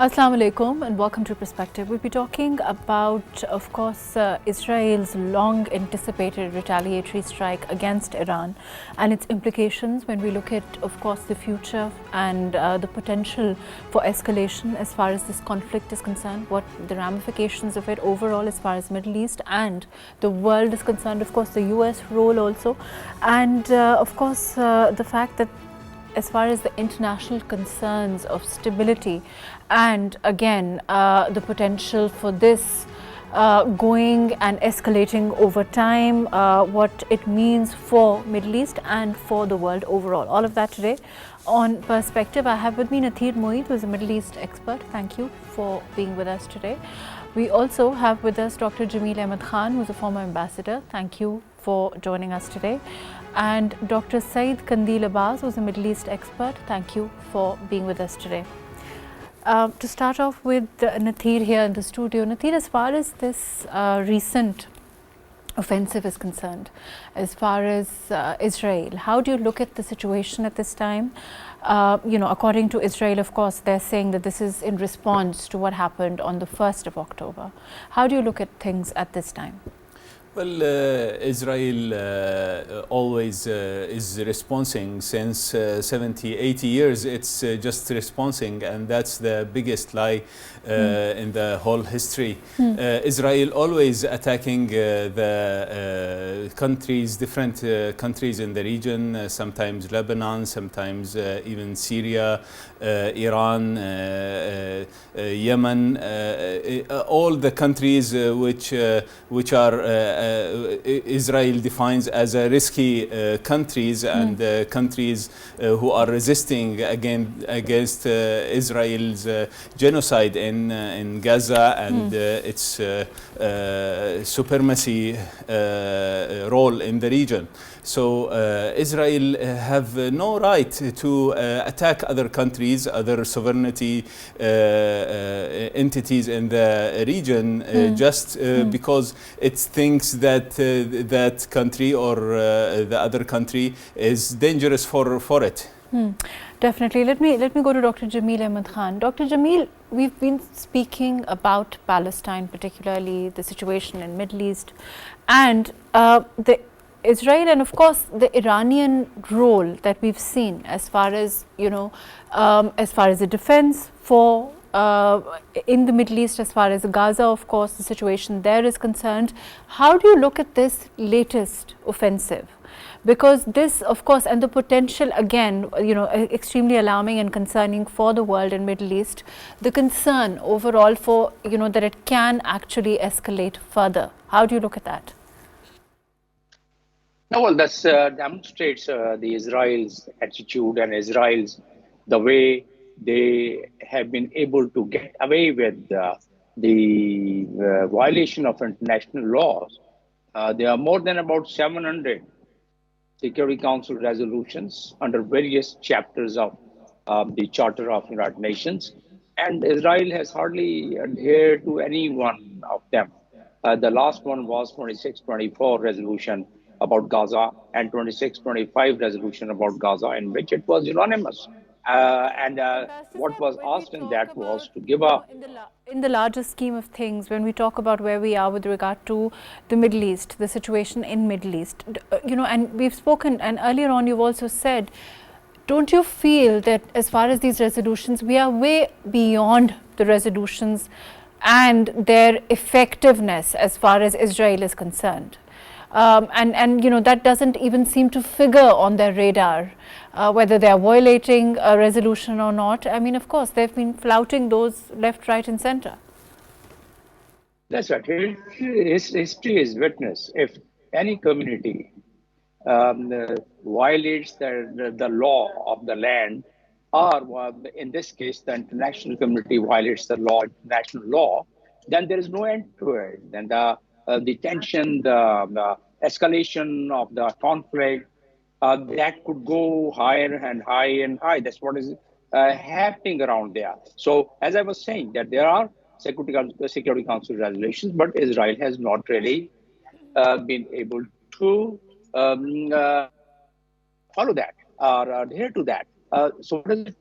Assalamu alaikum and welcome to Perspective. We'll be talking about, of course, Israel's long anticipated retaliatory strike against Iran and its implications when we look at, of course, the future and the potential for escalation as far as this conflict is concerned, what the ramifications of it overall as far as Middle East and the world is concerned, of course, the US role also, and of course, the fact that as far as the international concerns of stability and again the potential for this going and escalating over time, what it means for Middle East and for the world overall. All of that today on Perspective. I have with me Natheer Moeed, who is a Middle East expert. Thank you for being with us today. We also have with us Dr. Jamil Ahmed Khan, who is a former ambassador. Thank you for joining us today. And Dr. Syed Qandil Abbas, who is a Middle East expert. Thank you for being with us today. To start off with Natheer here in the studio. Natheer, as far as this recent offensive is concerned, as far as Israel, how do you look at the situation at this time? According to Israel, of course, they're saying that this is in response to what happened on the 1st of October. How do you look at things at this time? Well, Israel always is responding since 70, 80 years. It's just responding, and that's the biggest lie in the whole history. Israel always attacking the countries, different countries in the region, sometimes Lebanon, sometimes even Syria, Iran, Yemen, all the countries which are Israel defines as a risky countries and countries who are resisting against Israel's genocide in Gaza and its supremacy role in the region. So Israel have no right to attack other countries, other sovereignty entities in the region just because it thinks that that country or the other country is dangerous for it. Definitely. Let me go to Dr. Jamil Ahmed Khan. Dr. Jamil, we've been speaking about Palestine, particularly the situation in Middle East, and the Israel and of course the Iranian role that we've seen as far as as far as the defense for in the Middle East, as far as Gaza, of course, the situation there is concerned. How do you look at this latest offensive? Because this, of course, and the potential, again, extremely alarming and concerning for the world and Middle East, the concern overall for, that it can actually escalate further. How do you look at that? No, well, that demonstrates the Israel's attitude and Israel's, the way they have been able to get away with the violation of international laws. There are more than about 700 Security Council resolutions under various chapters of the Charter of United Nations, and Israel has hardly adhered to any one of them. The last one was 2624 resolution about Gaza and 2625 resolution about Gaza, in which it was unanimous. What was asked in that was to give up. In the larger scheme of things, when we talk about where we are with regard to the Middle East, the situation in Middle East, and we've spoken, and earlier on you've also said, don't you feel that as far as these resolutions, we are way beyond the resolutions and their effectiveness as far as Israel is concerned? That doesn't even seem to figure on their radar, whether they are violating a resolution or not. I mean, of course, they've been flouting those left, right and center. That's right. History is witness. If any community violates the law of the land, or in this case, the international community violates the international law, then there is no end to it. Then the tension, the escalation of the conflict, that could go higher and higher and higher. That's what is happening around there. So, as I was saying, that there are Security Council resolutions, but Israel has not really been able to follow that or adhere to that. So, what does it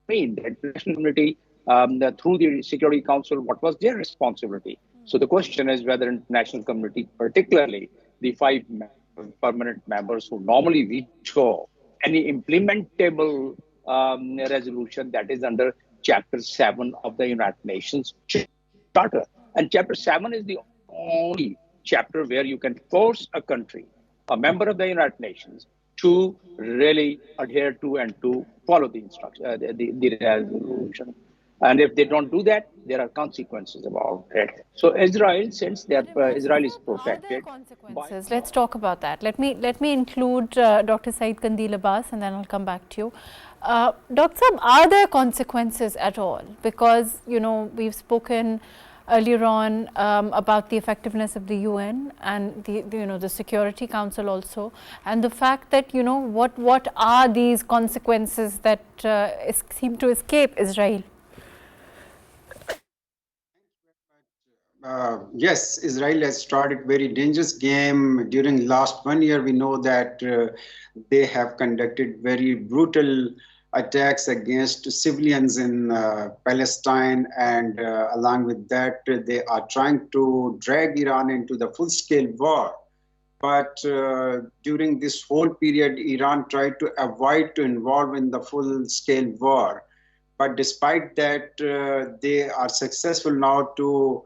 mean? The international community through the Security Council, what was their responsibility? So the question is whether international community, particularly the five permanent members who normally veto any implementable resolution that is under Chapter 7 of the United Nations Charter. And Chapter 7 is the only chapter where you can force a country, a member of the United Nations, to really adhere to and to follow the instruction, the resolution. And if they don't do that, there are consequences about it. So Israel, since that Israel is protected. Are there consequences? Let's talk about that. Let me include Dr. Syed, Qandil, Abbas, and then I'll come back to you. Dr. Saab, are there consequences at all? Because, you know, we've spoken earlier on about the effectiveness of the UN and the Security Council also, and the fact that, you know, what are these consequences that seem to escape Israel? Yes, Israel has started very dangerous game. During last 1 year, we know that they have conducted very brutal attacks against civilians in Palestine, and along with that, they are trying to drag Iran into the full-scale war. But during this whole period, Iran tried to avoid to involve in the full-scale war. But despite that, they are successful now to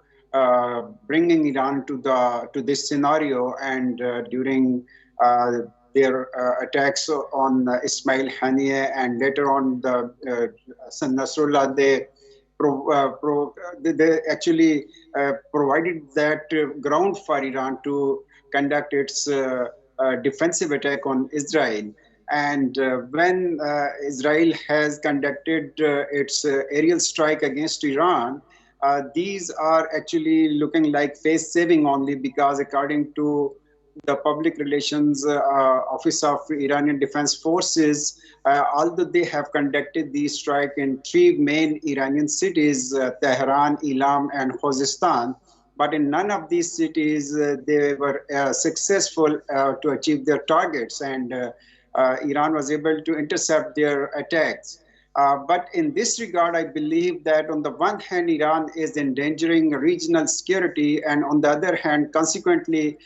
bringing Iran to this scenario, and during their attacks on Ismail Haniyeh and later on the Nasrallah, they actually provided that ground for Iran to conduct its defensive attack on Israel. And when Israel has conducted its aerial strike against Iran, these are actually looking like face saving only, because according to the public relations office of Iranian Defense Forces, although they have conducted the strike in 3 main Iranian cities, Tehran, Elam, and Khuzestan, but in none of these cities they were successful to achieve their targets, and Iran was able to intercept their attacks. But in this regard, I believe that on the one hand, Iran is endangering regional security, and on the other hand, consequently,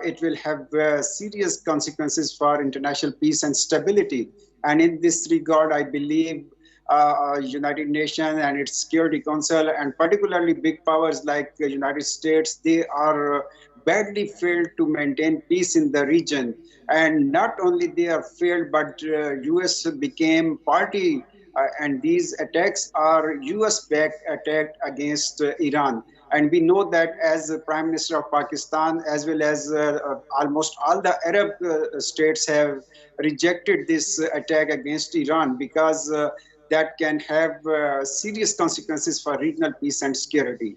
it will have serious consequences for international peace and stability. And in this regard, I believe United Nations and its Security Council, and particularly big powers like the United States, they are badly failed to maintain peace in the region. And not only they are failed, but US became party, and these attacks are US-backed attack against Iran. And we know that as the Prime Minister of Pakistan, as well as almost all the Arab states have rejected this attack against Iran, because that can have serious consequences for regional peace and security.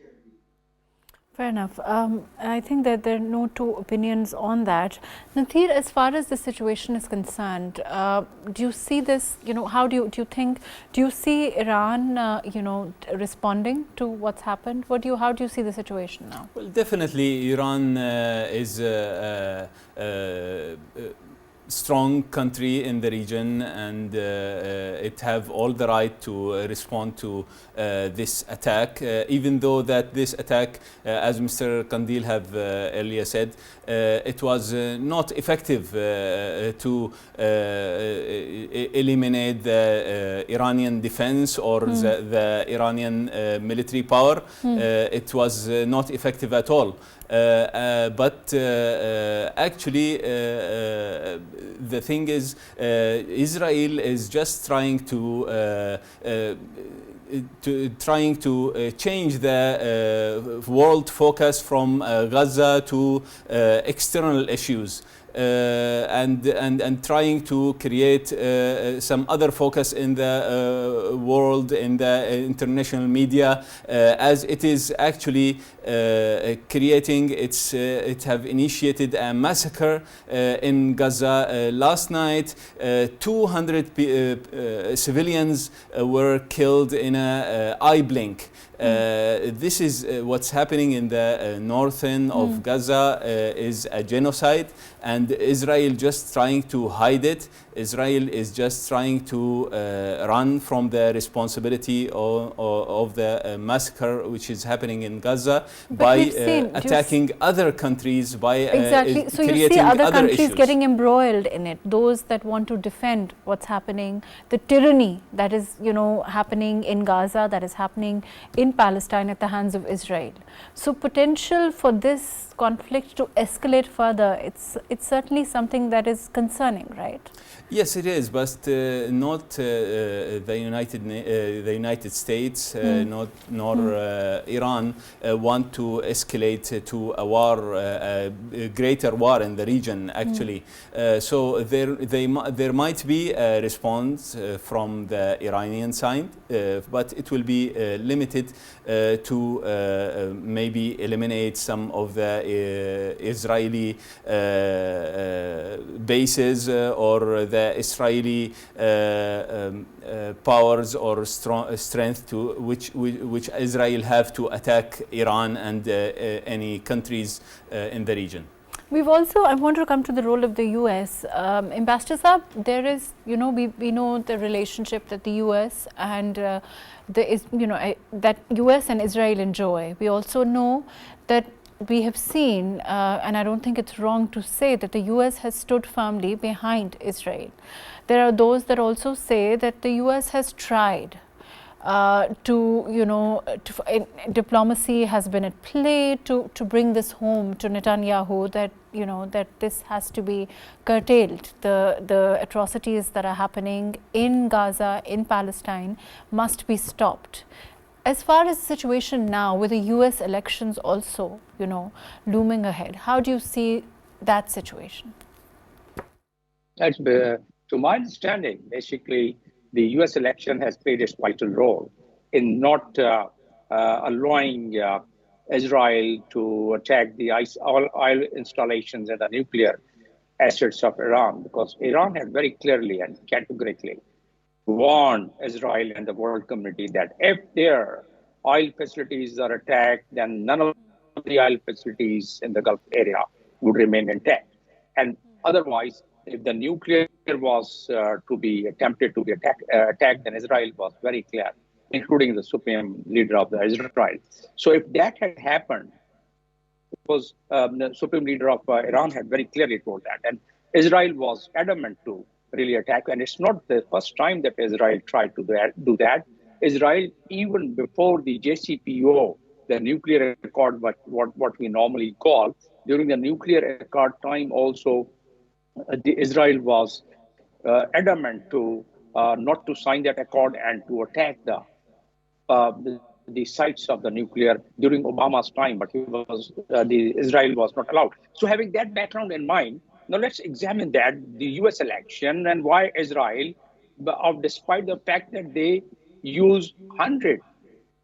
Fair enough. I think that there are no two opinions on that. Natheer, as far as the situation is concerned, do you see this, you know, how do you see Iran, responding to what's happened? How do you see the situation now? Well, definitely Iran is strong country in the region, and it have all the right to respond to this attack, even though that this attack, as Mr. Qandil have earlier said, it was not effective to eliminate the Iranian defense or the Iranian military power. It was not effective at all. But actually, the thing is, Israel is just trying to change the world focus from Gaza to external issues. And trying to create some other focus in the world, in the international media, as it is actually creating it have initiated a massacre in Gaza. Last night 200 civilians were killed in a eye blink. This is what's happening in the northern of Gaza is a genocide, and Israel just trying to hide it Israel is just trying to run from the responsibility of the massacre which is happening in Gaza by attacking other countries, by exactly. So you see other countries getting embroiled in it, those that want to defend what's happening, the tyranny that is, you know, happening in Gaza, that is happening in Palestine at the hands of Israel. So potential for this conflict to escalate further, it's certainly something that is concerning, right? Yes, it is, but not the United States, nor Iran want to escalate to a war, a greater war in the region. Actually, so there might be a response from the Iranian side, but it will be limited to maybe eliminate some of the Israeli bases or the Israeli powers or strength to which Israel have to attack Iran and any countries in the region. We've also, I want to come to the role of the US. Ambassador Saab, there is, you know, we know the relationship that the US and there is, you know, that US and Israel enjoy. We also know that we have seen, and I don't think it's wrong to say, that the US has stood firmly behind Israel. There are those that also say that the US has tried to, you know, diplomacy has been at play to bring this home to Netanyahu, that, you know, that this has to be curtailed. The atrocities that are happening in Gaza, in Palestine, must be stopped. As far as the situation now, with the US elections also, you know, looming ahead, how do you see that situation? That's, to my understanding, basically, the US election has played a vital role in not allowing Israel to attack the oil installations and the nuclear assets of Iran, because Iran had very clearly and categorically warned Israel and the world community that if their oil facilities are attacked, then none of the oil facilities in the Gulf area would remain intact. And otherwise, if the nuclear was to be attempted to be attacked, then Israel was very clear, including the supreme leader of Israel. So if that had happened, because the supreme leader of Iran had very clearly told that, and Israel was adamant to really attack. And it's not the first time that Israel tried to do that. Israel, even before the JCPOA, the nuclear accord, what we normally call, during the nuclear accord time also, Israel was adamant to not to sign that accord and to attack the sites of the nuclear during Obama's time, but Israel was not allowed. So having that background in mind, now let's examine the US election and why Israel, despite the fact that they used 100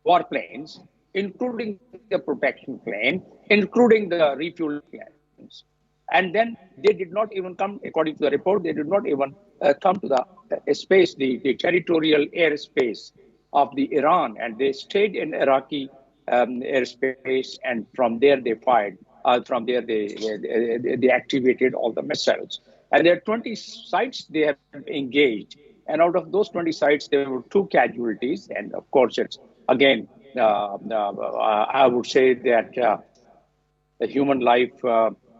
warplanes, including the protection plane, including the refuel planes. And then they did not even come, according to the report, they did not even come to the space, the territorial airspace of the Iran, and they stayed in Iraqi airspace, and from there they fired. From there they activated all the missiles. And there are 20 sites they have engaged. And out of those 20 sites, there were 2 casualties. And of course, it's again, I would say that the human life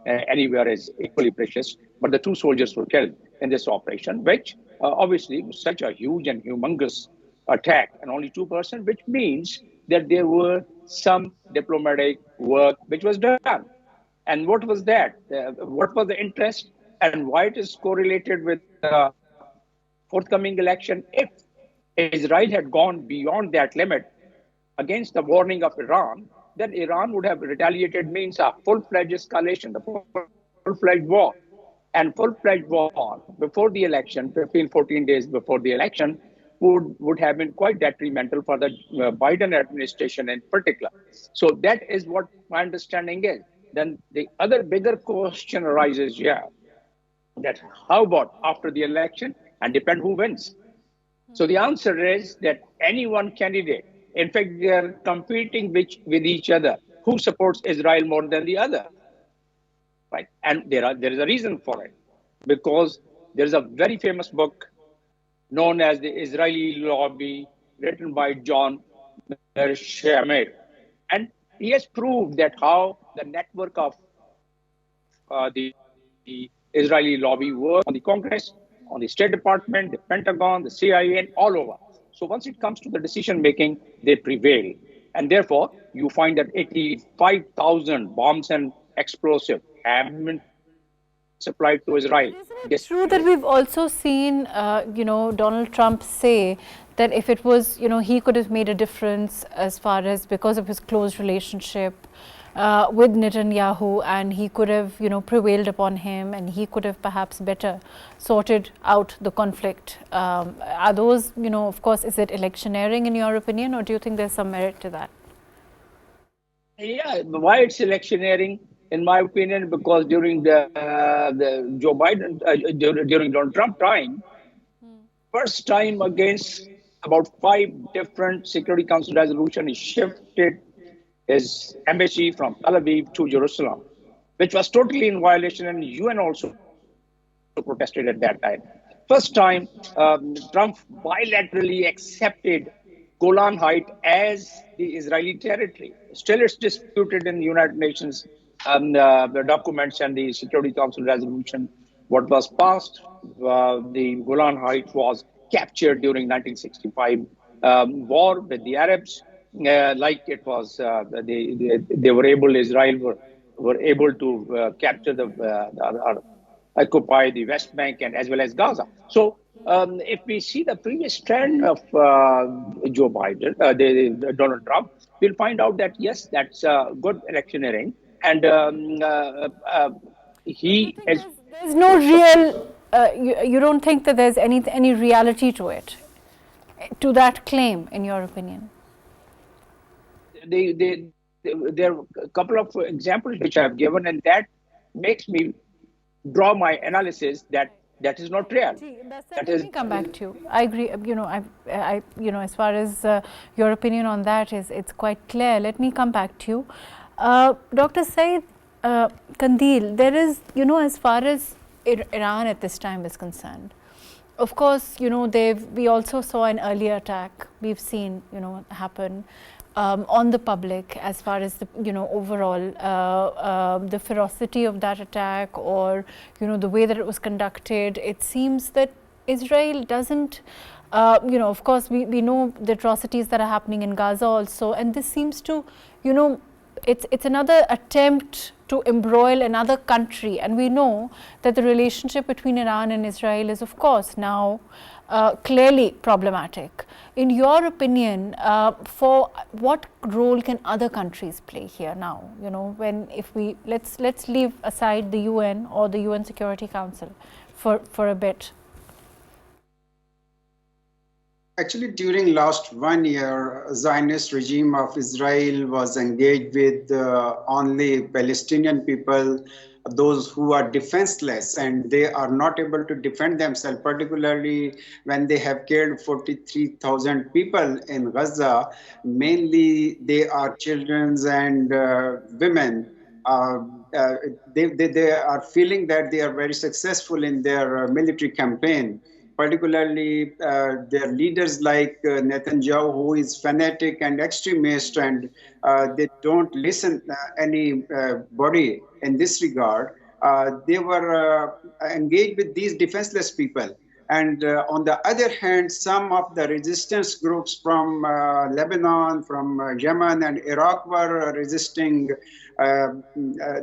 anywhere is equally precious. But the 2 soldiers were killed in this operation, which obviously was such a huge and humongous attack, and only 2%, which means that there were some diplomatic work which was done. And what was that? What was the interest, and why it is correlated with the forthcoming election? If Israel had gone beyond that limit against the warning of Iran, then Iran would have retaliated, means a full-fledged escalation, the full-fledged war. And full-fledged war before the election, 15, 14 days before the election, would have been quite detrimental for the Biden administration in particular. So that is what my understanding is. Then the other bigger question arises here, that how about after the election, and depend who wins. So the answer is that any one candidate, in fact, they are competing with each other, who supports Israel more than the other, right? And there is a reason for it, because there's a very famous book known as the Israeli Lobby, written by John Hameed. And he has proved that how the network of the Israeli lobby works on the Congress, on the State Department, the Pentagon, the CIA, and all over. So once it comes to the decision making, they prevail. And therefore, you find that 85,000 bombs and explosives have been supplied to Israel. It's true that we've also seen, Donald Trump say that if it was, he could have made a difference as far as because of his close relationship with Netanyahu, and he could have, prevailed upon him, and he could have perhaps better sorted out the conflict. Are those, of course, is it electioneering in your opinion, or do you think there's some merit to that? Yeah, why it's electioneering? In my opinion, because during the Joe Biden, during Donald Trump time, first time against about 5 different Security Council resolutions, he shifted his embassy from Tel Aviv to Jerusalem, which was totally in violation, and UN also protested at that time. First time, Trump bilaterally accepted Golan Heights as the Israeli territory. Still, it's disputed in the United Nations the documents and the Security Council resolution. What was passed, the Golan Heights was captured during 1965 war with the Arabs. Like it was, they were able, Israel were able to capture occupy the West Bank and as well as Gaza. So if we see the previous trend of Joe Biden, Donald Trump, we'll find out that yes, that's good electioneering, and he has. There's no real. You don't think that there's any reality to it, to that claim, in your opinion? There are a couple of examples which I've given, and that makes me draw my analysis that is not real. Let me come back to you. I agree. As far as your opinion on that is, it's quite clear. Let me come back to you, Dr. Syed. Qandil, there is, as far as Iran at this time is concerned, of course, we also saw an earlier attack we've seen, happen on the public as far as the, overall the ferocity of that attack, or, the way that it was conducted. It seems that Israel doesn't, of course, we know the atrocities that are happening in Gaza also, and this seems to, it's another attempt to embroil another country, and we know that the relationship between Iran and Israel is, of course, now clearly problematic. In your opinion, for what role can other countries play here now? Let's leave aside the UN or the UN Security Council for a bit. Actually, during last 1 year, Zionist regime of Israel was engaged with only Palestinian people, those who are defenseless, and they are not able to defend themselves, particularly when they have killed 43,000 people in Gaza. Mainly, they are children and women. They are feeling that they are very successful in their military campaign. Particularly their leaders like Netanyahu, who is fanatic and extremist, and they don't listen anybody in this regard. They were engaged with these defenseless people. And on the other hand, some of the resistance groups from Lebanon, from Yemen and Iraq were resisting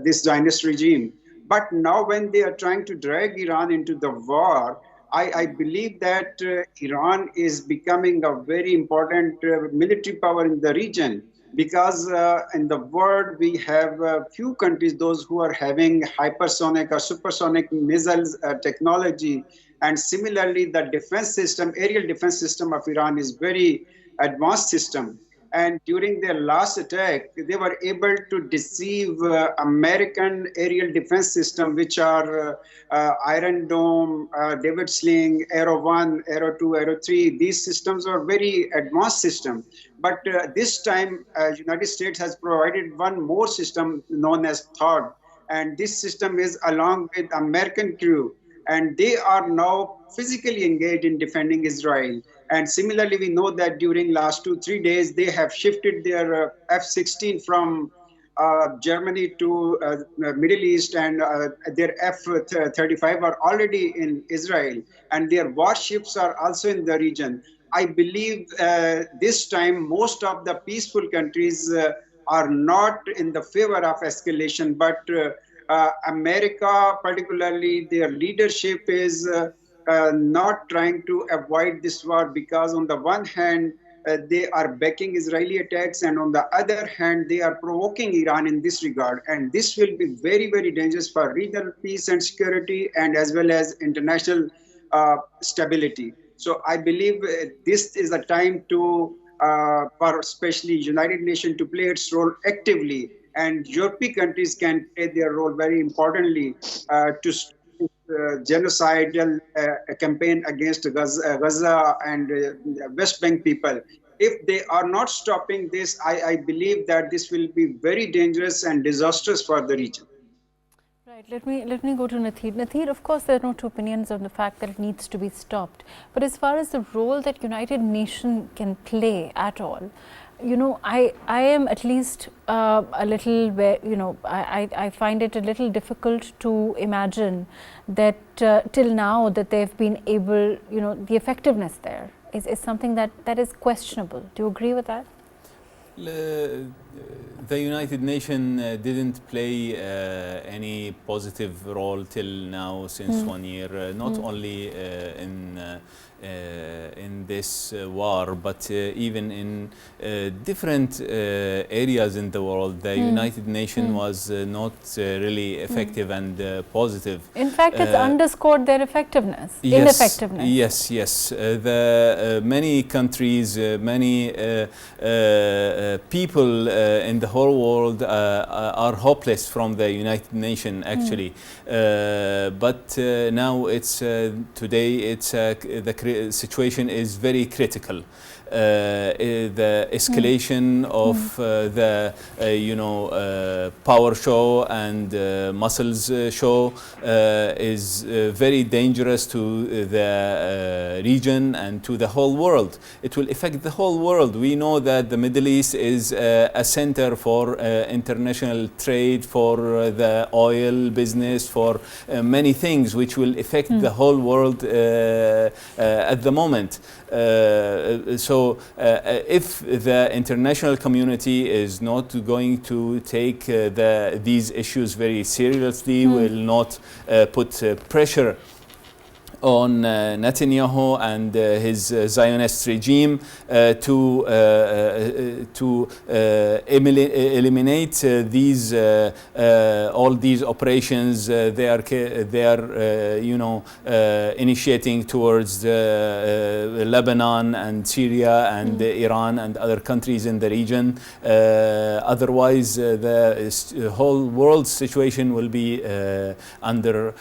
this Zionist regime. But now when they are trying to drag Iran into the war, I believe that Iran is becoming a very important military power in the region, because in the world we have few countries, those who are having hypersonic or supersonic missiles technology. And similarly, the defense system, aerial defense system of Iran is very advanced system. And during their last attack, they were able to deceive American aerial defense system, which are Iron Dome, David Sling, Arrow 1, Arrow 2, Arrow 3. These systems are very advanced systems. But this time, United States has provided one more system known as THAAD. And this system is along with American crew. and they are now physically engaged in defending Israel. And similarly, we know that during last 2-3 days, they have shifted their F-16 from Germany to Middle East, and their F-35 are already in Israel, and their warships are also in the region. I believe this time most of the peaceful countries are not in the favor of escalation, but America, particularly their leadership, is not trying to avoid this war, because on the one hand, they are backing Israeli attacks, and on the other hand, they are provoking Iran in this regard. And this will be very, very dangerous for regional peace and security, and as well as international stability. So I believe this is a time to, for especially United Nations to play its role actively, and European countries can play their role very importantly to genocidal campaign against Gaza and West Bank people. If they are not stopping this, I believe that this will be very dangerous and disastrous for the region. Right. Let me go to Natheer. Natheer, of course, there are no two opinions on the fact that it needs to be stopped. But as far as the role that United Nations can play at all, you know, I am at least a little, you know, I find it a little difficult to imagine that till now that they've been able, you know, the effectiveness there is something that is questionable. Do you agree with that? The United Nations didn't play any positive role till now since 1 year, not only in this war, but even in different areas in the world. The United Nations was not really effective and positive. In fact, it's underscored their effectiveness, ineffectiveness. Yes. The many countries, many people in the whole world are hopeless from the United Nations, actually. But now it's today it's the situation is very critical. The escalation of the power show and muscles show is very dangerous to the region and to the whole world. It will affect the whole world. We know that the Middle East is a center for international trade, for the oil business, for many things which will affect the whole world at the moment. So if the international community is not going to take these issues very seriously, will not put pressure on Netanyahu and his Zionist regime to eliminate these all these operations they are initiating towards Lebanon and Syria and Iran and other countries in the region. Otherwise, the whole world situation will be under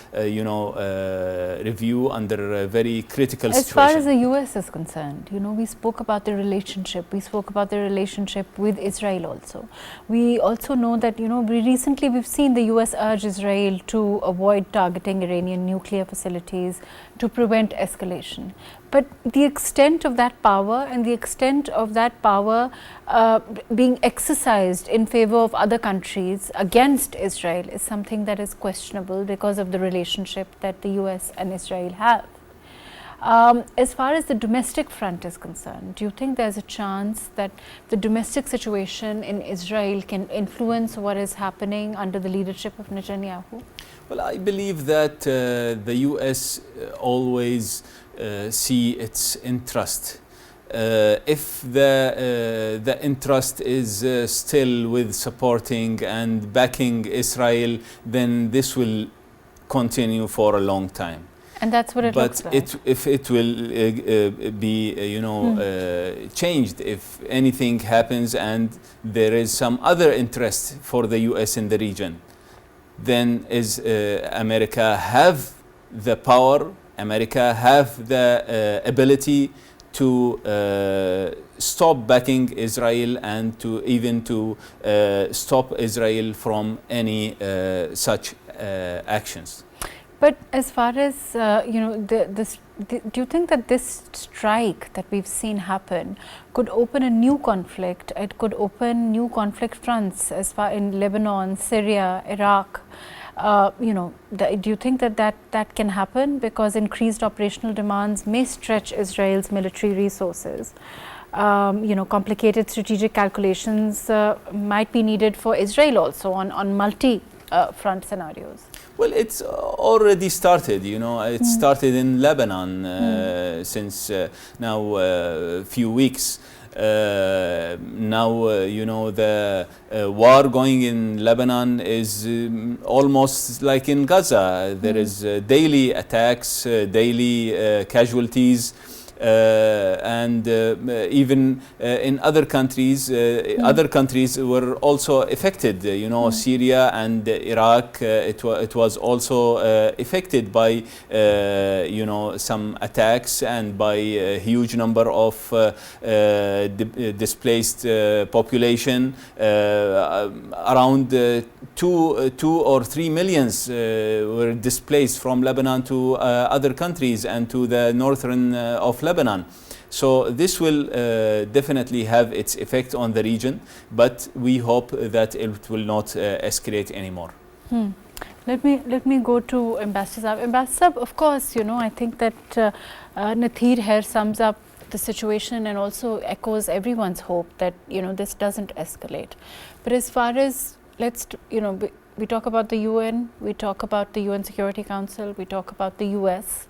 review, under a very critical situation. As far as the US is concerned, we spoke about the relationship. We spoke about the relationship with Israel also. We also know that, we've seen the US urge Israel to avoid targeting Iranian nuclear facilities to prevent escalation. But the extent of that power and the extent of that power being exercised in favor of other countries against Israel is something that is questionable because of the relationship that the US and Israel have. As far as the domestic front is concerned, do you think there's a chance that the domestic situation in Israel can influence what is happening under the leadership of Netanyahu? Well, I believe that the US always see its interest. If the interest is still with supporting and backing Israel, then this will continue for a long time. And that's what it looks like. But if it will be, changed, if anything happens and there is some other interest for the US in the region, then America have the power, America have the ability to stop backing Israel and to even to stop Israel from any such actions. But as far as do you think that this strike that we've seen happen could open a new conflict? It could open new conflict fronts as far in Lebanon, Syria, Iraq. Do you think that can happen, because increased operational demands may stretch Israel's military resources? Complicated strategic calculations might be needed for Israel also on multi-front scenarios. Well, it's already started, it started in Lebanon since now a few weeks. Now, the war going in Lebanon is almost like in Gaza. There is daily attacks, daily casualties. And even in other countries were also affected. Syria and Iraq, it was also affected by some attacks and by a huge number of displaced population. Around 2 or 3 millions were displaced from Lebanon to other countries and to the northern of Lebanon. So this will definitely have its effect on the region, but we hope that it will not escalate anymore. Let me go to Ambassador. Ambassador, of course, I think that Natheer here sums up the situation and also echoes everyone's hope that this doesn't escalate. But as far as we talk about the UN, we talk about the UN Security Council, we talk about the US.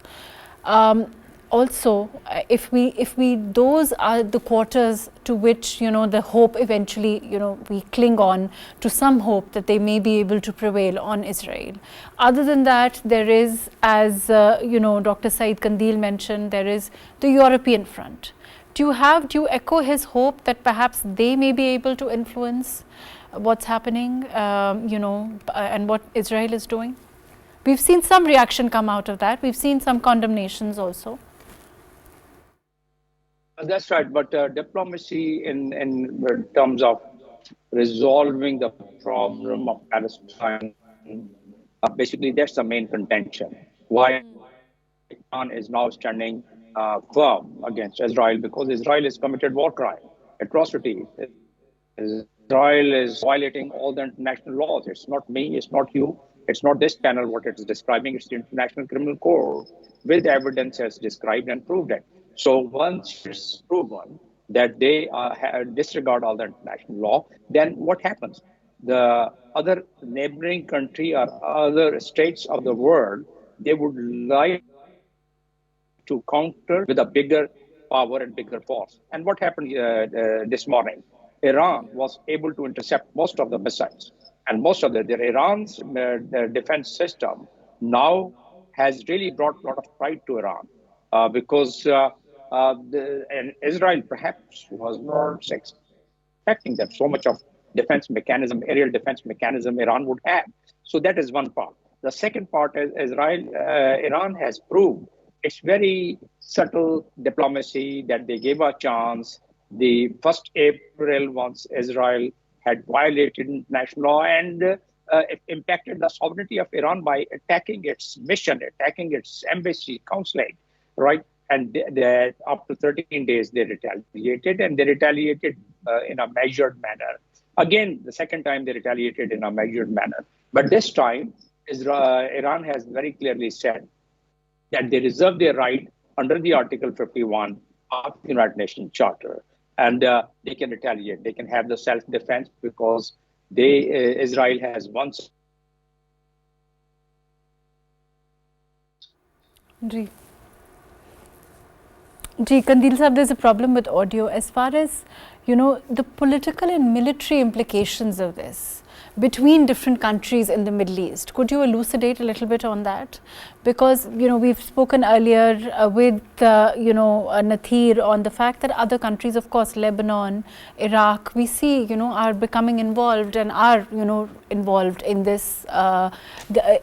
Also, if we those are the quarters to which the hope eventually we cling on to some hope that they may be able to prevail on Israel. Other than that, there is, as Dr. Syed Qandil mentioned, there is the European front. Do you echo his hope that perhaps they may be able to influence what's happening, and what Israel is doing? We've seen some reaction come out of that. We've seen some condemnations also. That's right, but diplomacy in terms of resolving the problem of Palestine, basically that's the main contention. Why Iran is now standing firm against Israel, because Israel has committed war crime, atrocity. Israel is violating all the international laws. It's not me, it's not you, it's not this panel what it is describing, it's the International Criminal Court with evidence has described and proved it. So once it's proven that they disregard all the international law, then what happens? The other neighboring country or other states of the world, they would like to counter with a bigger power and bigger force. And what happened this morning? Iran was able to intercept most of the missiles, and most of Iran's defense system now has really brought a lot of pride to Iran, because and Israel perhaps was not expecting that so much of defense mechanism, aerial defense mechanism Iran would have. So that is one part. The second part is Iran has proved its very subtle diplomacy that they gave a chance. The 1st April, once Israel had violated international law and it impacted the sovereignty of Iran by attacking its mission, attacking its embassy, consulate, right? And after 13 days, they retaliated, and they retaliated in a measured manner. Again, the second time, they retaliated in a measured manner. But this time, Iran has very clearly said that they reserve their right under the Article 51 of the United Nations Charter. And they can retaliate. They can have the self-defense because Israel has once. Qandil sahab, there's a problem with audio. As far as, the political and military implications of this between different countries in the Middle East, could you elucidate a little bit on that? Because, we've spoken earlier with, Natheer on the fact that other countries, of course, Lebanon, Iraq, we see, are becoming involved and are, involved in this,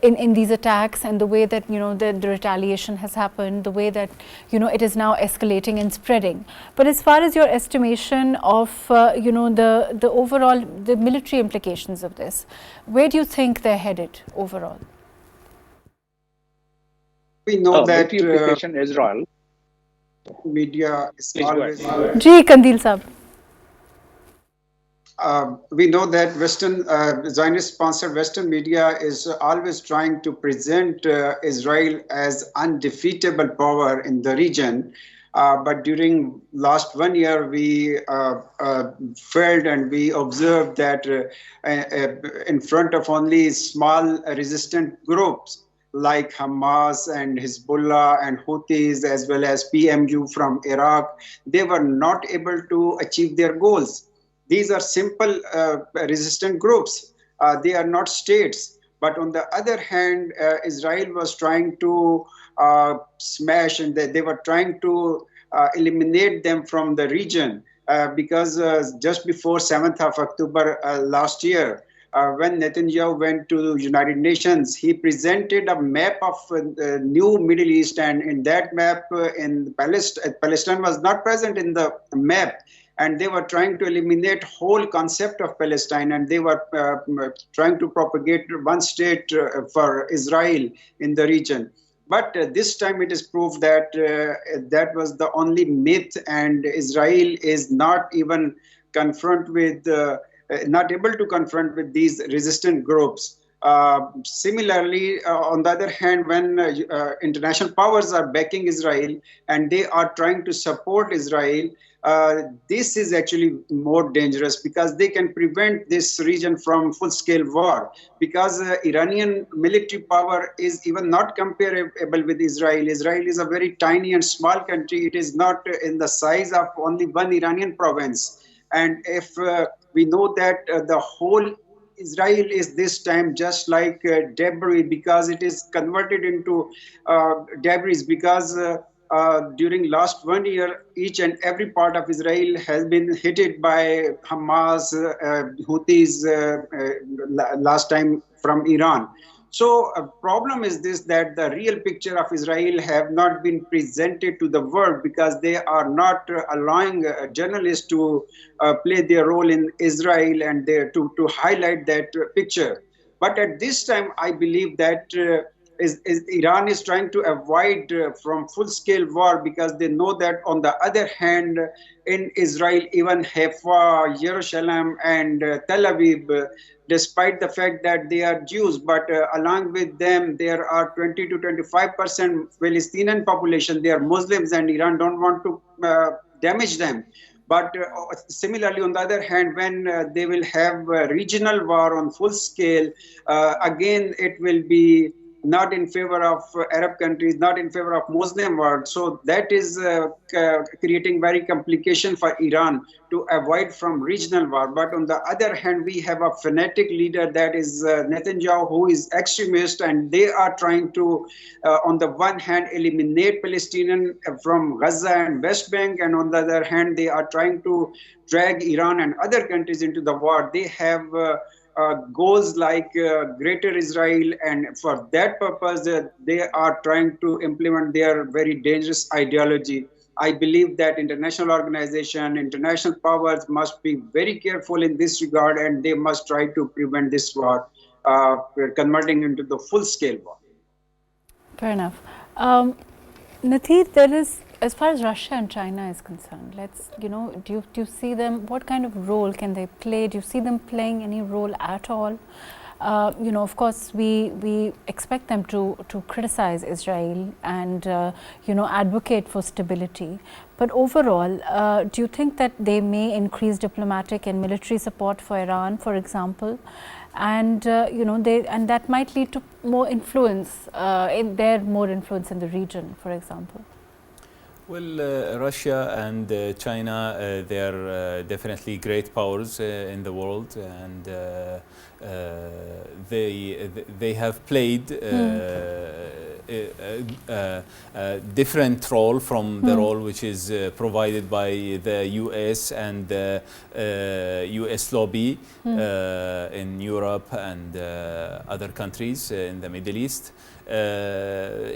in these attacks, and the way that, the retaliation has happened, the way that, it is now escalating and spreading. But as far as your estimation of, the overall, the military implications of this, where do you think they're headed overall? We know that Multi-application Israel. media is Please go ahead. always. Ji, Qandil Sahab. We know that Western Zionist-sponsored Western media is always trying to present Israel as undefeatable power in the region. But during last 1 year, we felt and we observed that in front of only small resistant groups like Hamas and Hezbollah and Houthis as well as PMU from Iraq, they were not able to achieve their goals. These are simple resistant groups. They are not states. But on the other hand, Israel was trying to smash and they were trying to eliminate them from the region because just before 7th of October last year, when Netanyahu went to the United Nations, he presented a map of new Middle East, and in that map, in Palestine was not present in the map, and they were trying to eliminate whole concept of Palestine, and they were trying to propagate one state for Israel in the region. But this time it is proved that that was the only myth, and Israel is not even not able to confront with these resistant groups. Similarly, on the other hand, when international powers are backing Israel and they are trying to support Israel, this is actually more dangerous because they can prevent this region from full-scale war. Because Iranian military power is even not comparable with Israel. Israel is a very tiny and small country. It is not in the size of only one Iranian province. And if we know that the whole Israel is this time just like debris because it is converted into debris because during last 1 year, each and every part of Israel has been hit by Hamas, Houthis, last time from Iran. So a problem is this, that the real picture of Israel have not been presented to the world because they are not allowing journalists to play their role in Israel and to highlight that picture. But at this time, I believe that Iran is trying to avoid from full-scale war because they know that on the other hand, in Israel, even Haifa, Jerusalem, and Tel Aviv, despite the fact that they are Jews, but along with them, there are 20 to 25% Palestinian population. They are Muslims, and Iran don't want to damage them. But similarly, on the other hand, when they will have a regional war on full scale, again, it will be not in favor of Arab countries, not in favor of Muslim world. So that is creating very complication for Iran to avoid from regional war. But on the other hand, we have a fanatic leader that is Netanyahu, who is extremist, and they are trying to, on the one hand, eliminate Palestinians from Gaza and West Bank, and on the other hand, they are trying to drag Iran and other countries into the war. They have goals like Greater Israel, and for that purpose, they are trying to implement their very dangerous ideology. I believe that international organization, international powers must be very careful in this regard, and they must try to prevent this war converting into the full-scale war. Fair enough. Natheer, there is, as far as Russia and China is concerned, do you see them, what kind of role can they play? Do you see them playing any role at all? Of course, we expect them to criticize Israel and, advocate for stability. But overall, do you think that they may increase diplomatic and military support for Iran, for example? And and that might lead to more influence more influence in the region, for example. Well, Russia and China, they are definitely great powers in the world, and they have played a different role from the role which is provided by the US and the US lobby in Europe and other countries in the Middle East.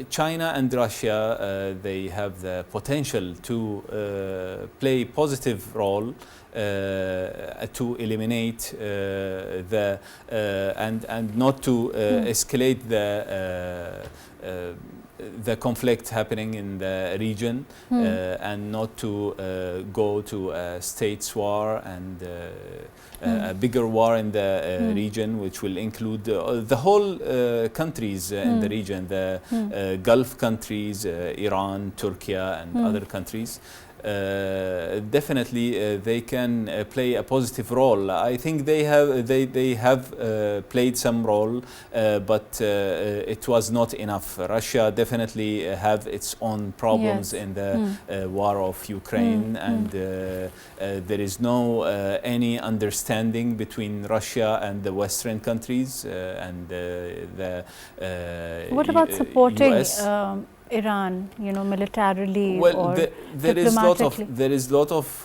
China and Russia, they have the potential to play a positive role to eliminate and not to escalate the the conflict happening in the region and not to go to a states war and a bigger war in the region, which will include the whole countries in the region, the Gulf countries, Iran, Turkey, and other countries. Definitely they can play a positive role. I think they have played some role, but it was not enough. Russia definitely have its own problems in the war of Ukraine, and there is no any understanding between Russia and the Western countries and the what about supporting US? Iran, you know, militarily or there is lot of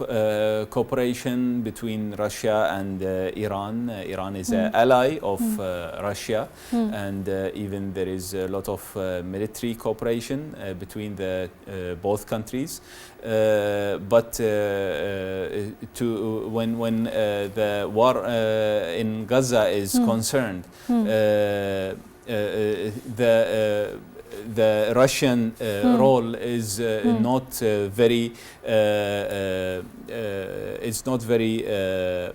cooperation between Russia and Iran. Iran is an ally of Russia, and even there is a lot of military cooperation between the both countries. But when the war in Gaza is concerned, the Russian role is not very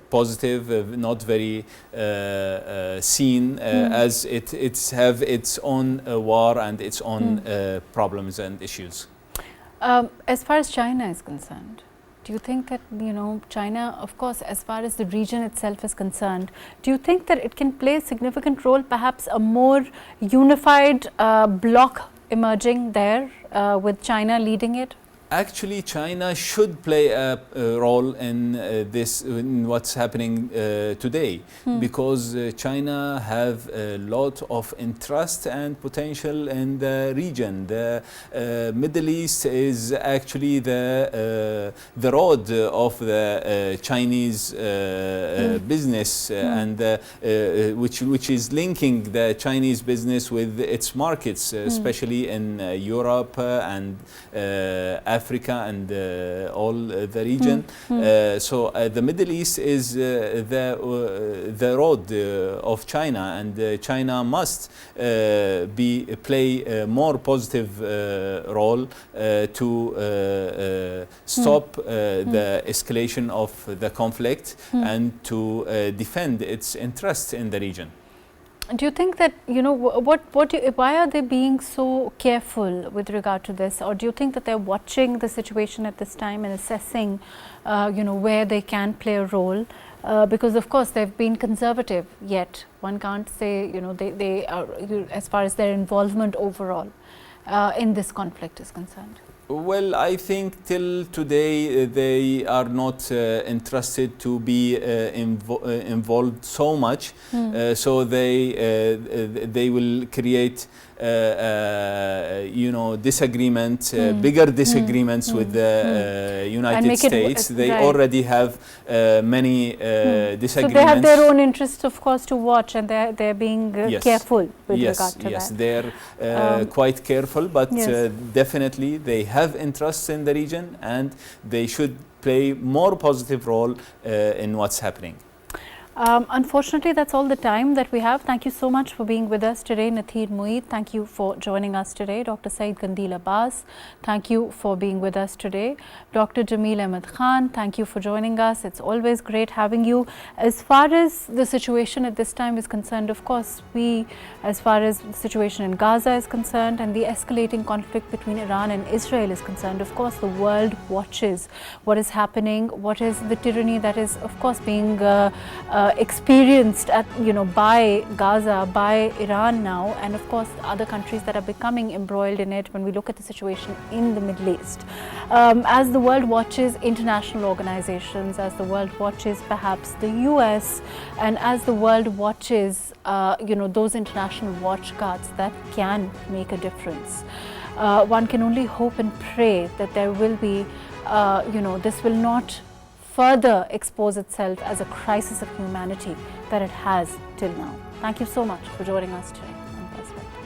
positive, not very seen as it's have its own war and its own problems and issues. As far as China is concerned, do you think that, you know, China, of course, as far as the region itself is concerned, do you think that it can play a significant role, perhaps a more unified bloc emerging there with China leading it? Actually, China should play a role in this, in what's happening today, because China have a lot of interest and potential in the region. The Middle East is actually the road of the Chinese business, and which is linking the Chinese business with its markets, especially in Europe and Africa and all the region. So the Middle East is the road of China, and China must play a more positive role to stop the escalation of the conflict and to defend its interests in the region. Do you think that, you know, why are they being so careful with regard to this, or do you think that they're watching the situation at this time and assessing, you know, where they can play a role? Because of course they've been conservative, yet one can't say, you know, they are, as far as their involvement overall in this conflict is concerned. Well, I think till today they are not interested to be involved so much, so they will create you know, disagreement, bigger disagreements with the United States. They already have many disagreements. So they have their own interests, of course, to watch, and they're being careful with regard to that. Yes, they're quite careful, but definitely they have interests in the region, and they should play more positive role in what's happening. Unfortunately, that's all the time that we have. Thank you so much for being with us today, Natheer Moeed. Thank you for joining us today. Dr. Syed, Qandil, Abbas, thank you for being with us today. Dr. Jamil Ahmed Khan, thank you for joining us. It's always great having you. As far as the situation at this time is concerned, of course, as far as the situation in Gaza is concerned and the escalating conflict between Iran and Israel is concerned, of course, the world watches what is happening, what is the tyranny that is, of course, being experienced by Gaza, by Iran now, and of course other countries that are becoming embroiled in it when we look at the situation in the Middle East. As the world watches international organizations, as the world watches perhaps the US, and as the world watches those international watch guards that can make a difference, one can only hope and pray that there will be, this will not further expose itself as a crisis of humanity that it has till now. Thank you so much for joining us today on Perspective.